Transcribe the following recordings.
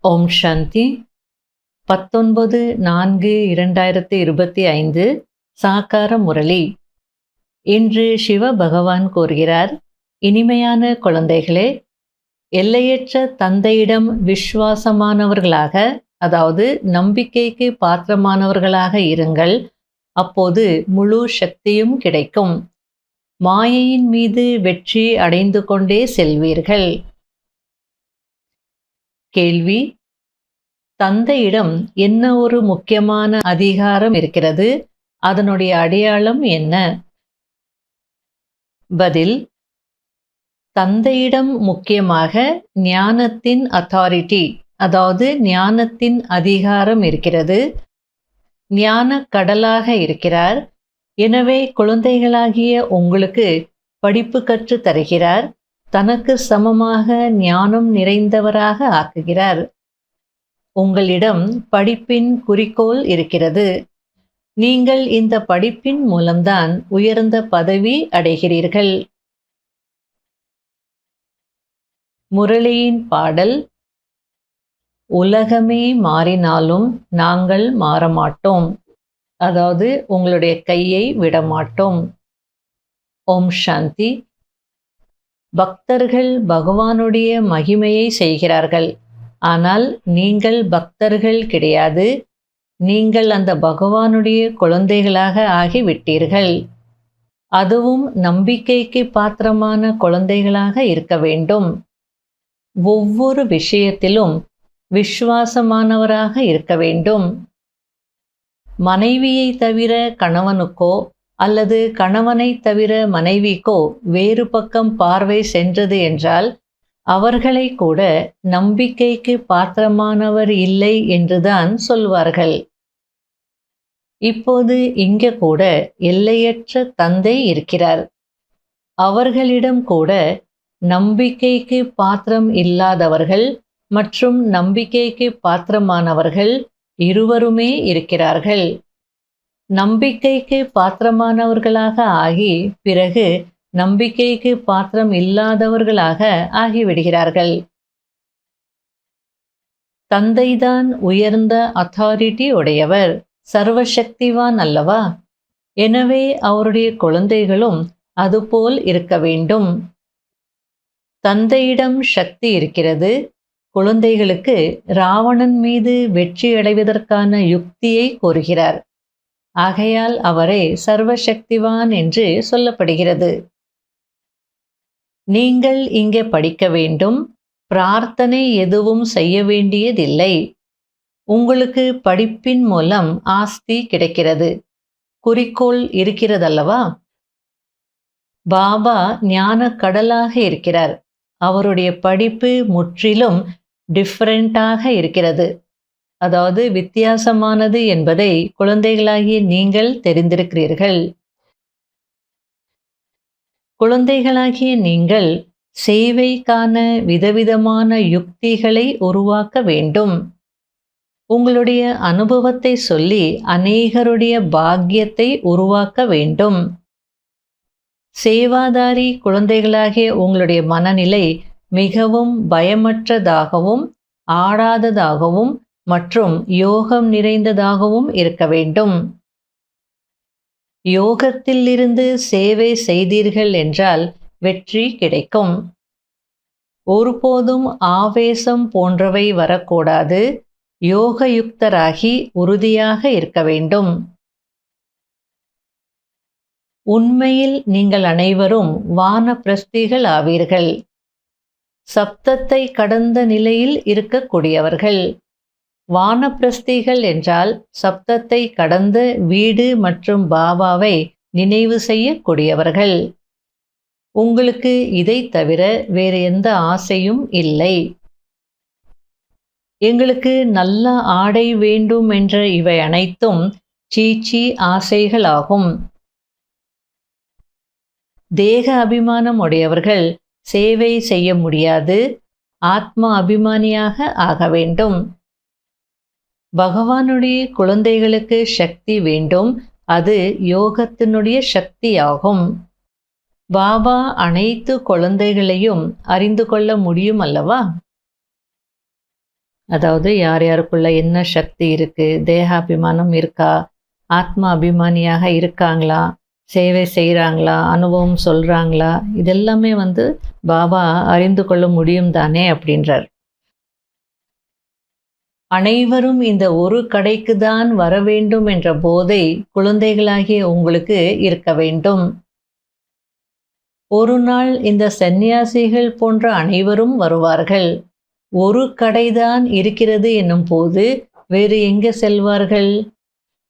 ஓம் சாந்தி 19/4/2025 சாக்கார முரளி. இன்று சிவ பகவான் கூறுகிறார், இனிமையான குழந்தைகளே, எல்லையற்ற தந்தையிடம் விசுவாசமானவர்களாக, அதாவது நம்பிக்கைக்கு பாத்திரமானவர்களாக இருங்கள். அப்போது முழு சக்தியும் கிடைக்கும். மாயையின் மீது வெற்றி அடைந்து கொண்டே செல்வீர்கள். கேள்வி: தந்தையிடம் என்ன ஒரு முக்கியமான அதிகாரம் இருக்கிறது? அதனுடைய அடையாளம் என்ன? பதில்: தந்தையிடம் முக்கியமாக ஞானத்தின் அத்தாரிட்டி, அதாவது ஞானத்தின் அதிகாரம் இருக்கிறது. ஞான கடலாக இருக்கிறார். எனவே குழந்தைகளாகிய உங்களுக்கு படிப்பு கற்று தருகிறார். தனக்கு சமமாக ஞானம் நிறைந்தவராக ஆக்குகிறார். உங்களிடம் படிப்பின் குறிக்கோள் இருக்கிறது. நீங்கள் இந்த படிப்பின் மூலம்தான் உயர்ந்த பதவி அடைகிறீர்கள். முரளியின் பாடல்: உலகமே மாறினாலும் நாங்கள் மாறமாட்டோம், அதாவது உங்களுடைய கையை விடமாட்டோம். ஓம் சாந்தி. பக்தர்கள் பகவானுடைய மகிமையை செய்கிறார்கள். ஆனால் நீங்கள் பக்தர்கள் கிடையாது. நீங்கள் அந்த பகவானுடைய குழந்தைகளாக ஆகிவிட்டீர்கள். அதுவும் நம்பிக்கைக்கு பாத்திரமான குழந்தைகளாக இருக்க வேண்டும். ஒவ்வொரு விஷயத்திலும் விசுவாசமானவராக இருக்க வேண்டும். மனைவியை தவிர கணவனுக்கோ அல்லது கணவனை தவிர மனைவிக்கோ வேறு பக்கம் பார்வை சென்றது என்றால் அவர்களை கூட நம்பிக்கைக்கு பாத்திரமானவர் இல்லை என்றுதான் சொல்வார்கள். இப்போது இங்கே கூட எல்லையற்ற தந்தை இருக்கிறார். அவர்களிடம் கூட நம்பிக்கைக்கு பாத்திரம் இல்லாதவர்கள் மற்றும் நம்பிக்கைக்கு பாத்திரமானவர்கள் இருவருமே இருக்கிறார்கள். நம்பிக்கைக்கு பாத்திரமானவர்களாக ஆகி பிறகு நம்பிக்கைக்கு பாத்திரம் இல்லாதவர்களாக ஆகிவிடுகிறார்கள். தந்தைதான் உயர்ந்த அத்தாரிட்டி உடையவர், சர்வசக்திவான் அல்லவா? எனவே அவருடைய குழந்தைகளும் அதுபோல் இருக்க வேண்டும். தந்தையிடம் சக்தி இருக்கிறது. குழந்தைகளுக்கு ராவணன் மீது வெற்றி அடைவதற்கான யுக்தியை கூறுகிறார். ஆகையால் அவரை சர்வசக்திவான் என்று சொல்லப்படுகிறது. நீங்கள் இங்கே படிக்க வேண்டும். பிரார்த்தனை எதுவும் செய்ய வேண்டியதில்லை. உங்களுக்கு படிப்பின் மூலம் ஆஸ்தி கிடைக்கிறது. குறிக்கோள் இருக்கிறதல்லவா? பாபா ஞான கடலாக இருக்கிறார். அவருடைய படிப்பு முற்றிலும் டிஃபரெண்டாக இருக்கிறது, அதாவது வித்தியாசமானது என்பதை குழந்தைகளாகிய நீங்கள் தெரிந்திருக்கிறீர்கள். குழந்தைகளாகிய நீங்கள் சேவைக்கான விதவிதமான யுக்திகளை உருவாக்க வேண்டும். உங்களுடைய அனுபவத்தை சொல்லி அநேகருடைய பாக்கியத்தை உருவாக்க வேண்டும். சேவாதாரி குழந்தைகளாகிய உங்களுடைய மனநிலை மிகவும் பயமற்றதாகவும் ஆடாததாகவும் மற்றும் யோகம் நிறைந்ததாகவும் இருக்க வேண்டும். யோகத்திலிருந்து சேவை செய்தீர்கள் என்றால் வெற்றி கிடைக்கும். ஒருபோதும் ஆவேசம் போன்றவை வரக்கூடாது. யோகயுக்தராகி உறுதியாக இருக்க வேண்டும். உண்மையில் நீங்கள் அனைவரும் வானப்பிரஸ்திகள் ஆவீர்கள். சப்தத்தை கடந்த நிலையில் இருக்கக்கூடியவர்கள். வானப்பிரஸ்திகள் என்றால் சப்தத்தை கடந்த வீடு மற்றும் பாபாவை நினைவு செய்யக்கூடியவர்கள். உங்களுக்கு இதை தவிர வேறு எந்த ஆசையும் இல்லை. எங்களுக்கு நல்ல ஆடை வேண்டும் என்ற இவை அனைத்தும் சீச்சி ஆசைகளாகும். தேக அபிமானம் உடையவர்கள் சேவை செய்ய முடியாது. ஆத்ம அபிமானியாக ஆக வேண்டும். பகவானுடைய குழந்தைகளுக்கு சக்தி வேண்டும். அது யோகத்தினுடைய சக்தியாகும். பாபா அனைத்து குழந்தைகளையும் அறிந்து கொள்ள முடியும் அல்லவா? அதாவது யார் யாருக்குள்ள என்ன சக்தி இருக்கு, தேகாபிமானம் இருக்கா, ஆத்மா அபிமானியாக இருக்காங்களா, சேவை செய்கிறாங்களா, அனுபவம் சொல்கிறாங்களா, இதெல்லாமே பாபா அறிந்து கொள்ள முடியும் தானே அப்படின்றார். அனைவரும் இந்த ஒரு கடைக்கு தான் வர வேண்டும் என்ற போதை குழந்தைகளாகிய உங்களுக்கு இருக்க வேண்டும். ஒரு நாள் இந்த சந்நியாசிகள் போன்ற அனைவரும் வருவார்கள். ஒரு கடைதான் இருக்கிறது என்னும் போது வேறு எங்கே செல்வார்கள்?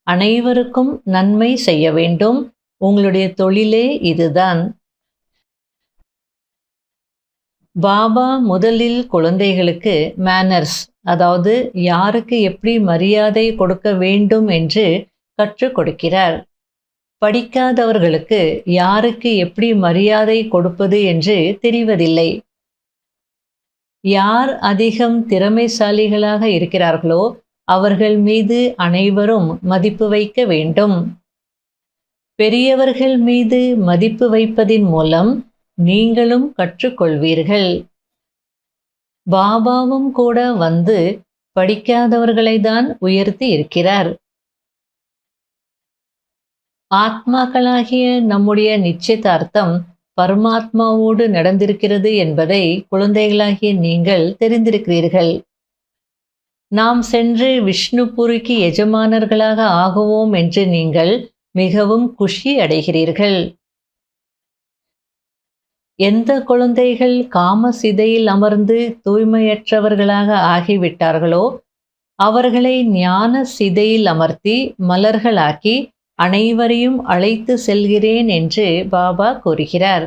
அனைவருக்கும் நன்மை செய்ய வேண்டும். உங்களுடைய தொழிலே இதுதான். பாபா முதலில் குழந்தைகளுக்கு மேனர்ஸ், அதாவது யாருக்கு எப்படி மரியாதை கொடுக்க வேண்டும் என்று கற்றுக் கொடுக்கிறார். படிக்காதவர்களுக்கு யாருக்கு எப்படி மரியாதை கொடுப்பது என்று தெரிவதில்லை. யார் அதிகம் திறமைசாலிகளாக இருக்கிறார்களோ அவர்கள் மீது அனைவரும் மதிப்பு வைக்க வேண்டும். பெரியவர்கள் மீது மதிப்பு வைப்பதின் மூலம் நீங்களும் கற்றுக்கொள்வீர்கள். பாபாவும் கூட படிக்காதவர்களை தான் உயர்த்தி இருக்கிறார். ஆத்மாக்களாகிய நம்முடைய நிச்சயதார்த்தம் பரமாத்மாவோடு நடந்திருக்கிறது என்பதை குழந்தைகளாகிய நீங்கள் தெரிந்திருக்கிறீர்கள். நாம் சென்று விஷ்ணுபுரிக்கு எஜமானர்களாக ஆகுவோம் என்று நீங்கள் மிகவும் குஷி அடைகிறீர்கள். எந்த குழந்தைகள் காம சிதையில் அமர்ந்து தூய்மையற்றவர்களாக ஆகிவிட்டார்களோ அவர்களை ஞான சிதையில் அமர்த்தி மலர்களாக்கி அனைவரையும் அழைத்து செல்கிறேன் என்று பாபா கூறுகிறார்.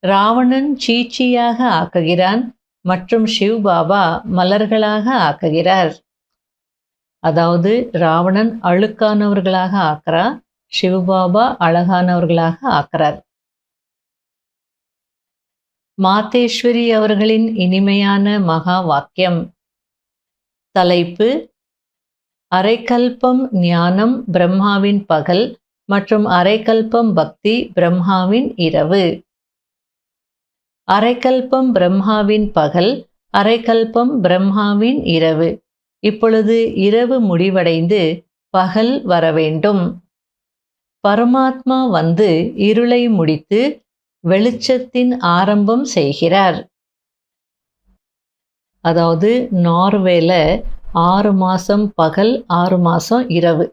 ராவணன் சீச்சியாக ஆக்குகிறான் மற்றும் சிவ் பாபா மலர்களாக ஆக்குகிறார். அதாவது ராவணன் அழுக்கானவர்களாக ஆக்குறார், சிவபாபா அழகானவர்களாக ஆக்குறார். மாதேஸ்வரி அவர்களின் இனிமையான மகா வாக்கியம். தலைப்பு: அரைக்கல்பம் ஞானம் பிரம்மாவின் பகல் மற்றும் அரைக்கல்பம் பக்தி பிரம்மாவின் இரவு. அரைக்கல்பம் பிரம்மாவின் பகல், அரைக்கல்பம் பிரம்மாவின் இரவு. இப்பொழுது இரவு முடிவடைந்து பகல் வர வேண்டும். பரமாத்மா இருளை முடித்து வெளிச்சத்தின் ஆரம்பம் செய்கிறார். அதாவது நார்வேல 6 மாதம் பகல், 6 மாதம் இரவு.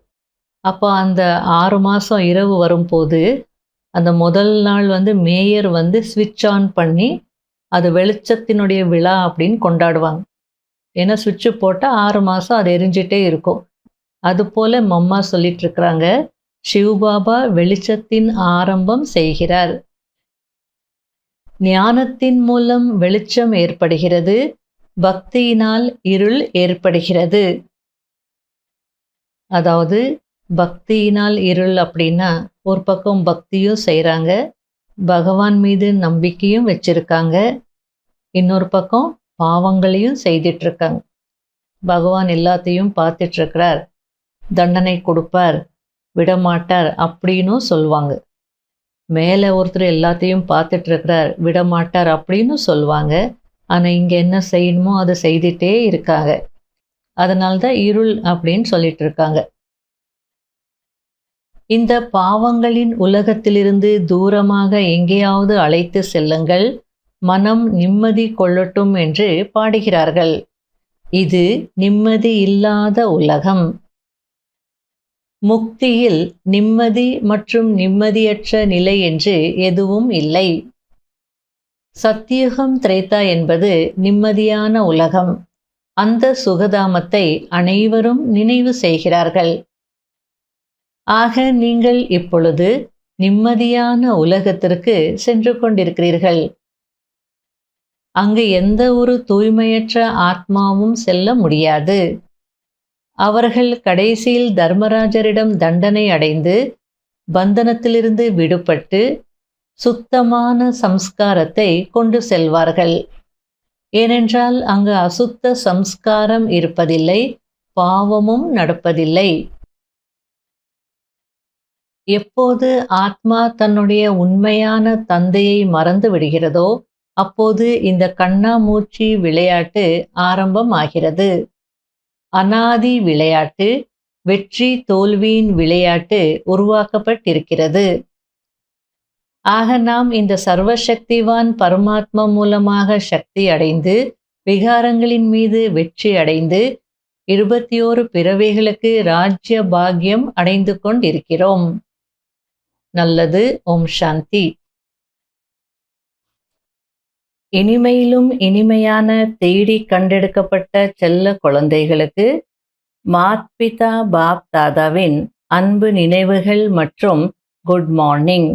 அப்போ அந்த 6 மாதம் இரவு வரும்போது அந்த முதல் நாள் மேயர் ஸ்விட்ச் ஆன் பண்ணி அது வெளிச்சத்தினுடைய விழா அப்படின்னு கொண்டாடுவாங்க. ஏன்னா சுவிட்சு போட்டால் 6 மாதம் அது எரிஞ்சிட்டே இருக்கும். அதுபோல் மம்மா சொல்லிட்டு இருக்கிறாங்க, சிவபாபா வெளிச்சத்தின் ஆரம்பம் செய்கிறார். ஞானத்தின் மூலம் வெளிச்சம் ஏற்படுகிறது, பக்தியினால் இருள் ஏற்படுகிறது. அதாவது பக்தியினால் இருள் அப்படின்னா ஒரு பக்கம் பக்தியும் செய்கிறாங்க, பகவான் மீது நம்பிக்கையும் வச்சிருக்காங்க, இன்னொரு பக்கம் பாவங்களையும் செய்துட்ருக்காங்க. பகவான் எல்லாத்தையும் பார்த்துட்ருக்கிறார், தண்டனை கொடுப்பார், விடமாட்டார் அப்படின்னும் சொல்லுவாங்க. மேலே ஒருத்தர் எல்லாத்தையும் பார்த்துட்ருக்கிறார், விடமாட்டார் அப்படின்னு சொல்லுவாங்க. ஆனால் இங்கே என்ன செய்யணுமோ அதை செய்துட்டே இருக்காங்க. அதனால்தான் இருள் அப்படின்னு சொல்லிட்டு இருக்காங்க. இந்த பாவங்களின் உலகத்திலிருந்து தூரமாக எங்கேயாவது அழைத்து செல்லுங்கள், மனம் நிம்மதி கொள்ளட்டும் என்று பாடுகிறார்கள். இது நிம்மதி இல்லாத உலகம். முக்தியில் நிம்மதி மற்றும் நிம்மதியற்ற நிலை என்று எதுவும் இல்லை. சத்தியுகம் திரேதா என்பது நிம்மதியான உலகம். அந்த சுகதாமத்தை அனைவரும் நினைவு செய்கிறார்கள். ஆக நீங்கள் இப்பொழுது நிம்மதியான உலகத்திற்கு சென்று கொண்டிருக்கிறீர்கள். அங்கு எந்த ஒரு தூய்மையற்ற ஆத்மாவும் செல்ல முடியாது. அவர்கள் கடைசியில் தர்மராஜரிடம் தண்டனை அடைந்து பந்தனத்திலிருந்து விடுபட்டு சுத்தமான சம்ஸ்காரத்தை கொண்டு செல்வார்கள். ஏனென்றால் அங்கு அசுத்த சம்ஸ்காரம் இருப்பதில்லை, பாவமும் நடப்பதில்லை. எப்போது ஆத்மா தன்னுடைய உண்மையான தந்தையை மறந்து விடுகிறதோ அப்போது இந்த கண்ணாமூச்சி விளையாட்டு ஆரம்பமாகிறது. அனாதி விளையாட்டு, வெற்றி தோல்வியின் விளையாட்டு உருவாக்கப்பட்டிருக்கிறது. ஆக நாம் இந்த சர்வசக்திவான் பரமாத்மா மூலமாக சக்தி அடைந்து விகாரங்களின் மீது வெற்றி அடைந்து 21 பிறவைகளுக்கு ராஜ்ய பாக்கியம் அடைந்து கொண்டிருக்கிறோம். நல்லது. ஓம் சாந்தி. இனிமையிலும் இனிமையான தேடி கண்டெடுக்கப்பட்ட செல்ல குழந்தைகளுக்கு மாத்பிதா பாப் தாதாவின் அன்பு நினைவுகள் மற்றும் குட் மார்னிங்.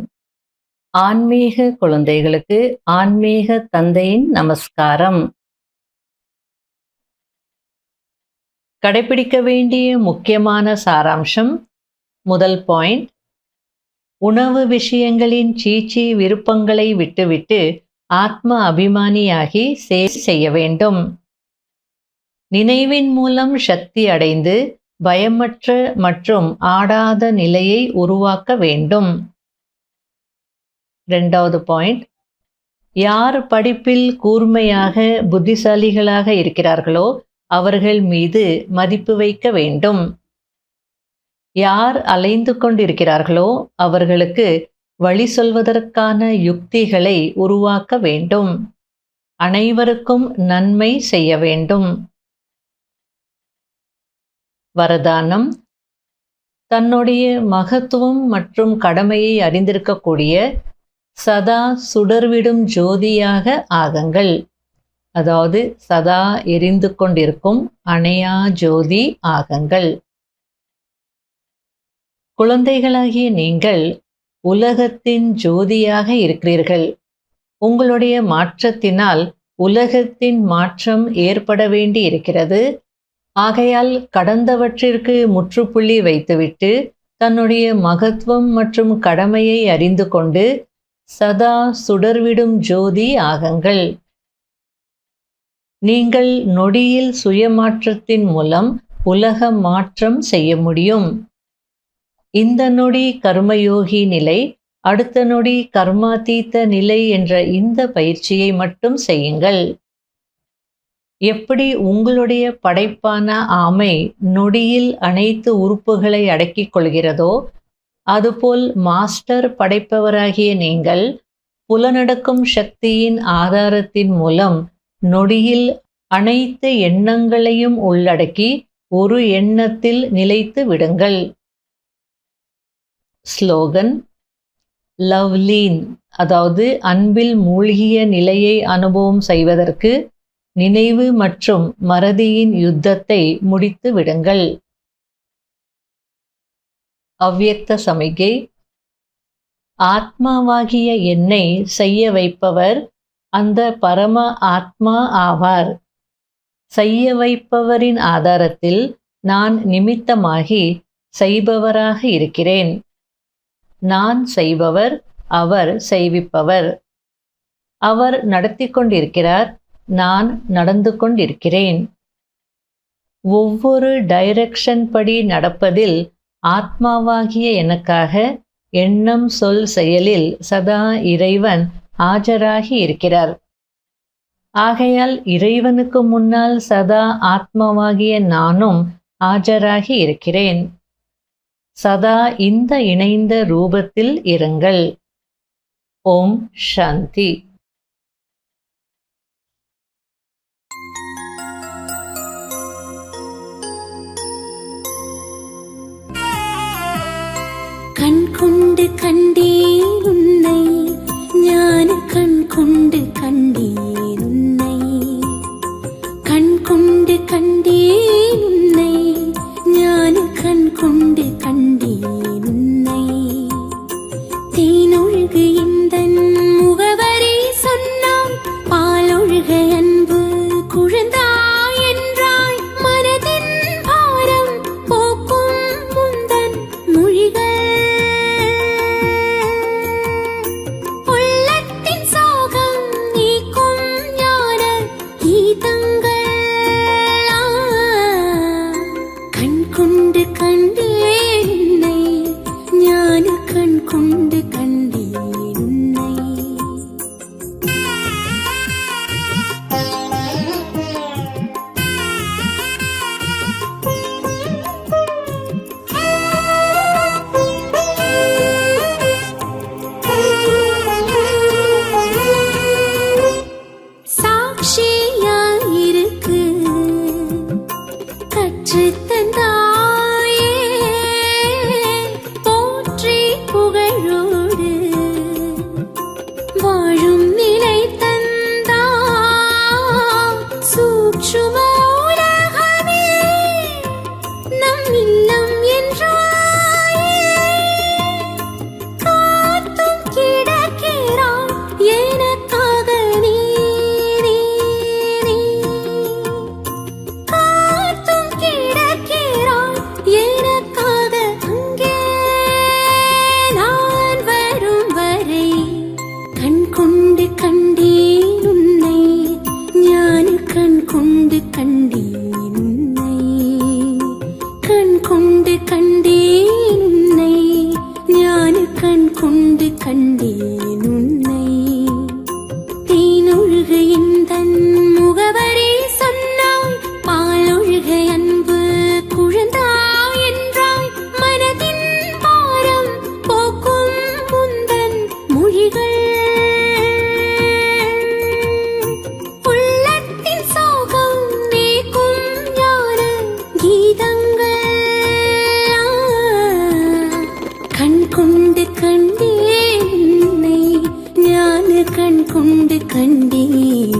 ஆன்மீக குழந்தைகளுக்கு ஆன்மீக தந்தையின் நமஸ்காரம். கடைபிடிக்க வேண்டிய முக்கியமான சாராம்சம். முதல் பாயிண்ட், உணவு விஷயங்களின் சீச்சி விருப்பங்களை விட்டுவிட்டு ஆத்ம அபிமானியாகி சேவை செய்ய வேண்டும். நினைவின் மூலம் சக்தி அடைந்து பயமற்ற மற்றும் ஆடாத நிலையை உருவாக்க வேண்டும். இரண்டாவது பாயிண்ட், யார் படிப்பில் கூர்மையாக புத்திசாலிகளாக இருக்கிறார்களோ அவர்கள் மீது மதிப்பு வைக்க வேண்டும். யார் அலைந்து கொண்டிருக்கிறார்களோ அவர்களுக்கு வழி சொல்வதற்கான யுக்திகளை உருவாக்க வேண்டும். அனைவருக்கும் நன்மை செய்ய வேண்டும். வரதானம். தன்னுடைய மகத்துவம் மற்றும் கடமையை அறிந்திருக்கக்கூடிய சதா சுடர்விடும் ஜோதியாக ஆகுங்கள். அதாவது சதா எரிந்து கொண்டிருக்கும் அணையா ஜோதி ஆகுங்கள். குழந்தைகளாகிய நீங்கள் உலகத்தின் ஜோதியாக இருக்கிறீர்கள். உங்களுடைய மாற்றத்தினால் உலகத்தின் மாற்றம் ஏற்பட வேண்டி இருக்கிறது. ஆகையால் கடந்தவற்றிற்கு முற்றுப்புள்ளி வைத்துவிட்டு தன்னுடைய மகத்துவம் மற்றும் கடமையை அறிந்து கொண்டு சதா சுடர்விடும் ஜோதி ஆகுங்கள். நீங்கள் நொடியில் சுயமாற்றத்தின் மூலம் உலக மாற்றம் செய்ய முடியும். இந்த நொடி கர்மயோகி நிலை, அடுத்த நொடி கர்மாதீத்த நிலை என்ற இந்த பயிற்சியை மட்டும் செய்யுங்கள். எப்படி உங்களுடைய படைப்பான ஆமை நொடியில் அனைத்து உறுப்புகளை அடக்கிக் கொள்கிறதோ, அதுபோல் மாஸ்டர் படைப்பவராகிய நீங்கள் புலனடக்கும் சக்தியின் ஆதாரத்தின் மூலம் நொடியில் அனைத்து எண்ணங்களையும் உள்ளடக்கி ஒரு எண்ணத்தில் நிலைத்து விடுங்கள். ஸ்லோகன். லவ்லீன், அதாவது அன்பில் மூழ்கிய நிலையை அனுபவம் செய்வதற்கு நினைவு மற்றும் மறதியின் யுத்தத்தை முடித்து விடுங்கள். அவ்யக்த சமிகை. ஆத்மாவாகிய என்னை செய்ய வைப்பவர் அந்த பரம ஆத்மா ஆவார். செய்ய வைப்பவரின் ஆதாரத்தில் நான் நிமித்தமாகி செய்பவராக இருக்கிறேன். நான் செய்பவர், அவர் செய்விப்பவர். அவர் நடத்தி கொண்டிருக்கிறார், நான் நடந்து கொண்டிருக்கிறேன். ஒவ்வொரு டைரக்ஷன் படி நடப்பதில் ஆத்மாவாகிய எனக்காக எண்ணம் சொல் செயலில் சதா இறைவன் ஆஜராகி இருக்கிறார். ஆகையால் இறைவனுக்கு முன்னால் சதா ஆத்மாவாகிய நானும் ஆஜராகி இருக்கிறேன். சதா இந்த இணைந்த ரூபத்தில் இருங்கள். ஓம் சாந்தி. கண் கொண்டு கண்டேன் உன்னை, ஞான கண் கொண்டு கண்டேன் உன்னை. கண் கொண்டு கண்டேன் உன்னை, ஞான கண் கொண்டு கண்டேன் உன்னை. தேனொழுகு இந்தன் முகவரி தோன்றுமோ உலகமே நம் இல்லம் என்றாயே. காத்தும் கிடக்கிறாய் எனக்காக நீ, நீ, நீ. காத்தும் கிடக்கிறாய் எனக்காக அங்கே நான் வரும் வரை. கண் கொண்டு கண்டேன் உன்னை, ஞான கண் கொண்டு கண்டேன் உன்னை. கண் கொண்டு கண்டேன் உன்னை, ஞான கண் கொண்டு கண்டேன் உன்னை. தேனொழுக எந்தன் முகவரி சொன்னாய், பாலொழுக அன்பு குழந்தாய் என்றாய். மனதின் பாரம் போக்கும் முந்தன் மொழிகள், உள்ளத்தின் சோகம் நீக்கும் ஞான கீதங்கள். கண் கொண்டு கண்டேன் உன்னை, ஞான கண் கொண்டு கண்டேன்